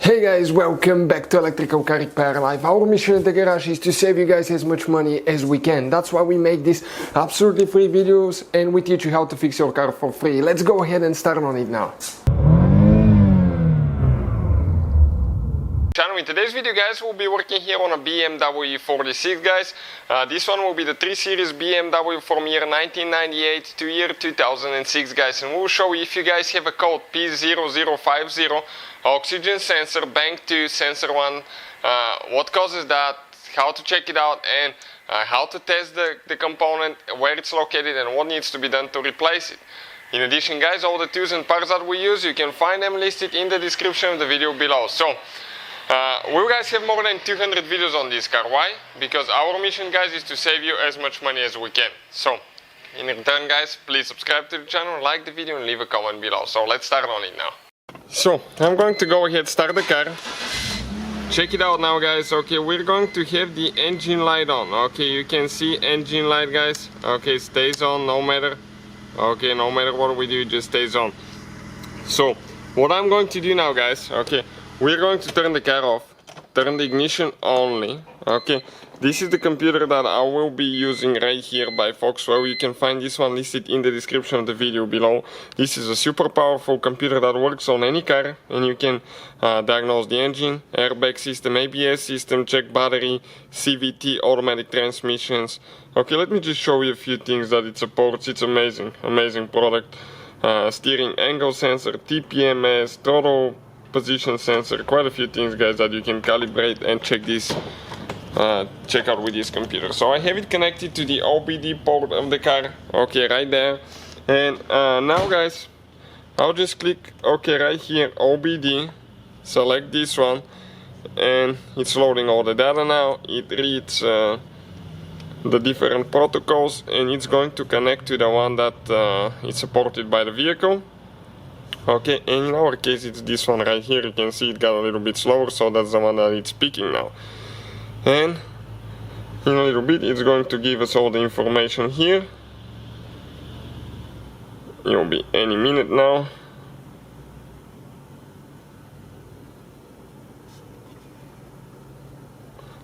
Hey guys, welcome back to Electrical Car Repair Live. Our mission in the garage is to save you guys as much money as we can. That's why we make these absolutely free videos and we teach you how to fix your car for free. Let's go ahead and start on it now. In today's video, guys, we'll be working here on a BMW E46, guys. This one will be the 3 Series BMW from year 1998 to year 2006, guys. And we'll show you, if you guys have a code P0050, oxygen sensor, bank 2, sensor 1, what causes that, how to check it out, and how to test the component, where it's located, and what needs to be done to replace it. In addition, guys, all the tools and parts that we use, you can find them listed in the description of the video below. So, we guys have more than 200 videos on this car. Why? Because our mission, guys, is to save you as much money as we can. So, in return, guys, please subscribe to the channel, like the video, and leave a comment below. So, let's start on it now. So, I'm going to go ahead, start the car. Check it out now, guys. Okay, we're going to have the engine light on. Okay, you can see engine light, guys. Okay, stays on no matter. Okay, no matter what we do, it just stays on. So, what I'm going to do now, guys, okay, we're going to turn the car off, turn the ignition only. Okay, this is the computer that I will be using right here by Foxwell. You can find this one listed in the description of the video below. This is a super powerful computer that works on any car, and you can diagnose the engine, airbag system, ABS system, check battery, CVT, automatic transmissions. Okay, let me just show you a few things that it supports. It's amazing, amazing product. Steering angle sensor, TPMS, throttle position sensor, quite a few things, guys, that you can calibrate and check out with this computer. So I have it connected to the OBD port of the car, okay, right there. And now, guys, I'll just click okay right here, OBD, select this one, and it's loading all the data now. It reads the different protocols, and it's going to connect to the one that is supported by the vehicle. Okay, and in our case it's this one right here. You can see it got a little bit slower, so that's the one that it's picking now. And in a little bit it's going to give us all the information here. It will be any minute now.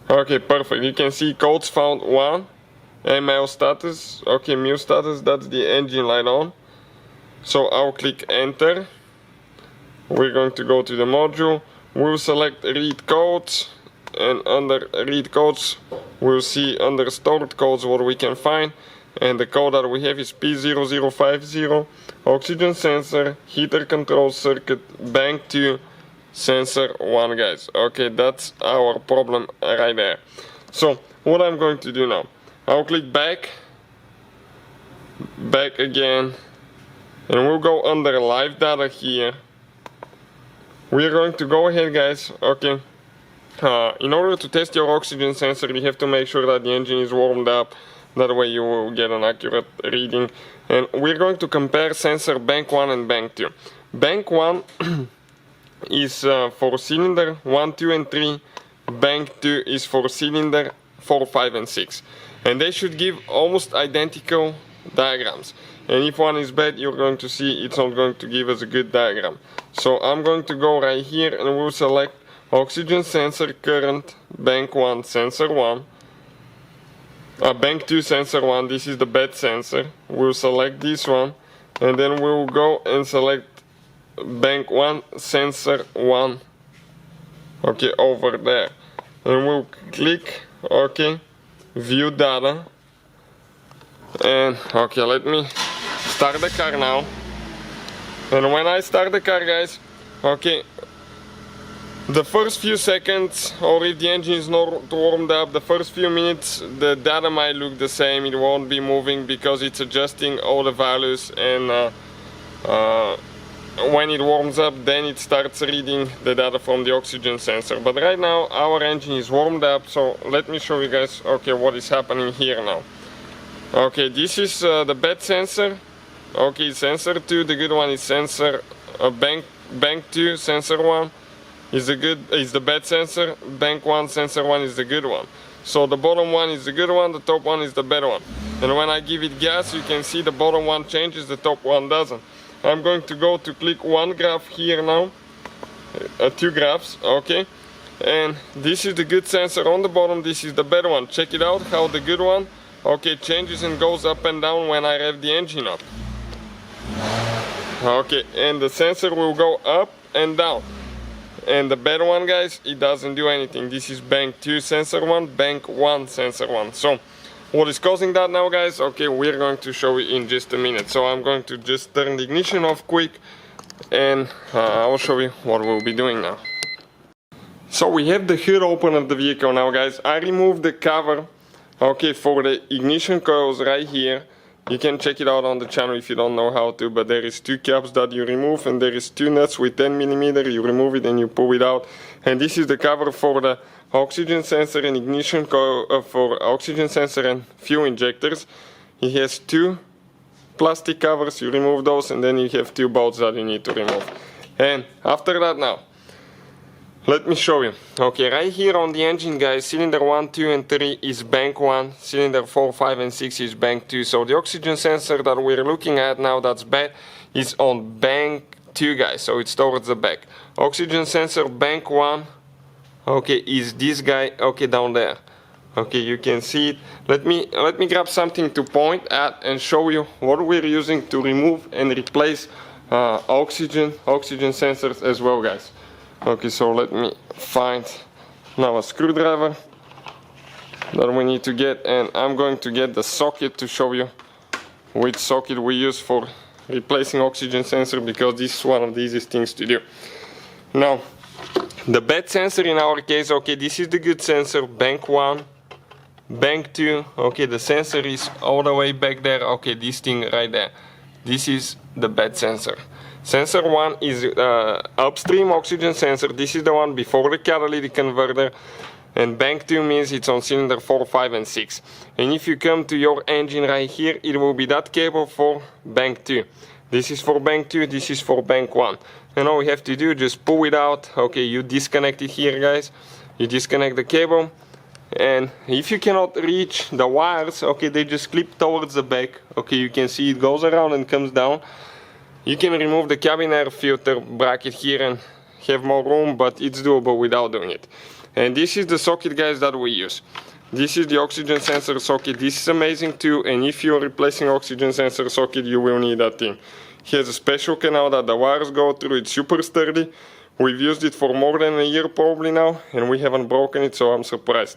Okay, perfect. You can see codes found 1, ML status, okay, MU status, that's the engine light on. So I'll click enter. We're going to go to the module. We'll select read codes, and under read codes we'll see under stored codes what we can find, and the code that we have is P0050, oxygen sensor, heater control circuit, bank 2, sensor 1, guys. Okay, that's our problem right there. So what I'm going to do now, I'll click back again, and we'll go under live data here. We're going to go ahead, guys, okay. In order to test your oxygen sensor, you have to make sure that the engine is warmed up. That way you will get an accurate reading. And we're going to compare sensor bank 1 and bank 2. Bank 1 is for cylinder 1, 2, and 3. Bank 2 is for cylinder 4, 5, and 6. And they should give almost identical diagrams. And if one is bad, you're going to see it's not going to give us a good diagram. So I'm going to go right here and we'll select oxygen sensor current, bank 1, sensor 1. Bank 2, sensor 1, this is the bad sensor. We'll select this one, and then we'll go and select bank 1, sensor 1. Okay, over there. And we'll click OK, view data. And okay, let me start the car now. And when I start the car, guys, okay, the first few seconds, or if the engine is not warmed up, the first few minutes, the data might look the same. It won't be moving because it's adjusting all the values, and when it warms up, then it starts reading the data from the oxygen sensor. But right now our engine is warmed up, so let me show you guys, okay, what is happening here now. Okay, this is the bad sensor. Okay, sensor 2, the good one is sensor bank 2, sensor 1 is the bad sensor, bank 1, sensor 1 is the good one. So the bottom one is the good one, the top one is the bad one. And when I give it gas, you can see the bottom one changes, the top one doesn't. I'm going to go to click one graph here now. two graphs, okay, and this is the good sensor on the bottom, this is the bad one. Check it out how the good one, okay, changes and goes up and down when I rev the engine up. Okay, and the sensor will go up and down. And the bad one, guys, it doesn't do anything. This is bank 2 sensor 1, bank 1 sensor 1. So what is causing that now, guys? Okay, we're going to show you in just a minute. So I'm going to just turn the ignition off quick, and I'll show you what we'll be doing now. So we have the hood open of the vehicle now, guys. I removed the cover, okay, for the ignition coils right here. You can check it out on the channel if you don't know how to, but there is 2 caps that you remove, and there is 2 nuts with 10mm. You remove it and you pull it out. And this is the cover for the oxygen sensor and ignition coil, for oxygen sensor and fuel injectors. It has 2 plastic covers. You remove those, and then you have 2 bolts that you need to remove. And after that, now let me show you. Okay, right here on the engine, guys, cylinder 1, 2 and 3 is bank 1, cylinder 4, 5 and 6 is bank 2. So the oxygen sensor that we're looking at now that's bad is on bank 2, guys, so it's towards the back. Oxygen sensor bank 1, okay, is this guy, okay, down there. Okay, you can see it. Let me grab something to point at and show you what we're using to remove and replace oxygen sensors as well, guys. Okay, so let me find now a screwdriver that we need to get, and I'm going to get the socket to show you which socket we use for replacing oxygen sensor, because this is one of the easiest things to do. Now, the bad sensor in our case, okay, this is the good sensor, bank 1, bank 2, okay, the sensor is all the way back there, okay, this thing right there. This is the bad sensor. Sensor 1 is upstream oxygen sensor. This is the one before the catalytic converter. And bank 2 means it's on cylinder 4, 5 and 6. And if you come to your engine right here, it will be that cable for bank 2. This is for bank 2, this is for bank 1. And all we have to do, just pull it out. Okay, you disconnect it here, guys. You disconnect the cable. And if you cannot reach the wires, okay, they just clip towards the back. Okay, you can see it goes around and comes down. You can remove the cabin air filter bracket here and have more room, but it's doable without doing it. And this is the socket, guys, that we use. This is the oxygen sensor socket. This is amazing too, and if you're replacing oxygen sensor socket, you will need that thing. It has a special canal that the wires go through. It's super sturdy. We've used it for more than a year probably now, and we haven't broken it, so I'm surprised.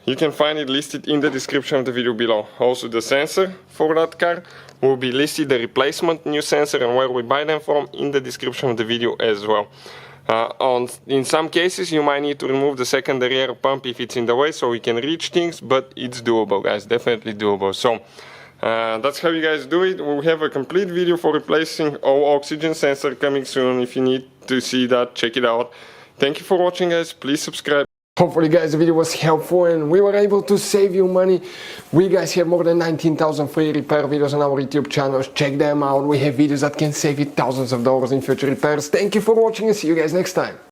You can find it listed in the description of the video below. Also the sensor for that car will be listed, the replacement new sensor and where we buy them from, in the description of the video as well. In some cases you might need to remove the secondary air pump if it's in the way, so we can reach things, but it's doable, guys, definitely doable. So that's how you guys do it. We'll have a complete video for replacing all oxygen sensor coming soon. If you need to see that, check it out. Thank you for watching, guys. Please subscribe. Hopefully, guys, the video was helpful and we were able to save you money. We guys have more than 19,000 free repair videos on our YouTube channels. Check them out. We have videos that can save you thousands of dollars in future repairs. Thank you for watching and see you guys next time.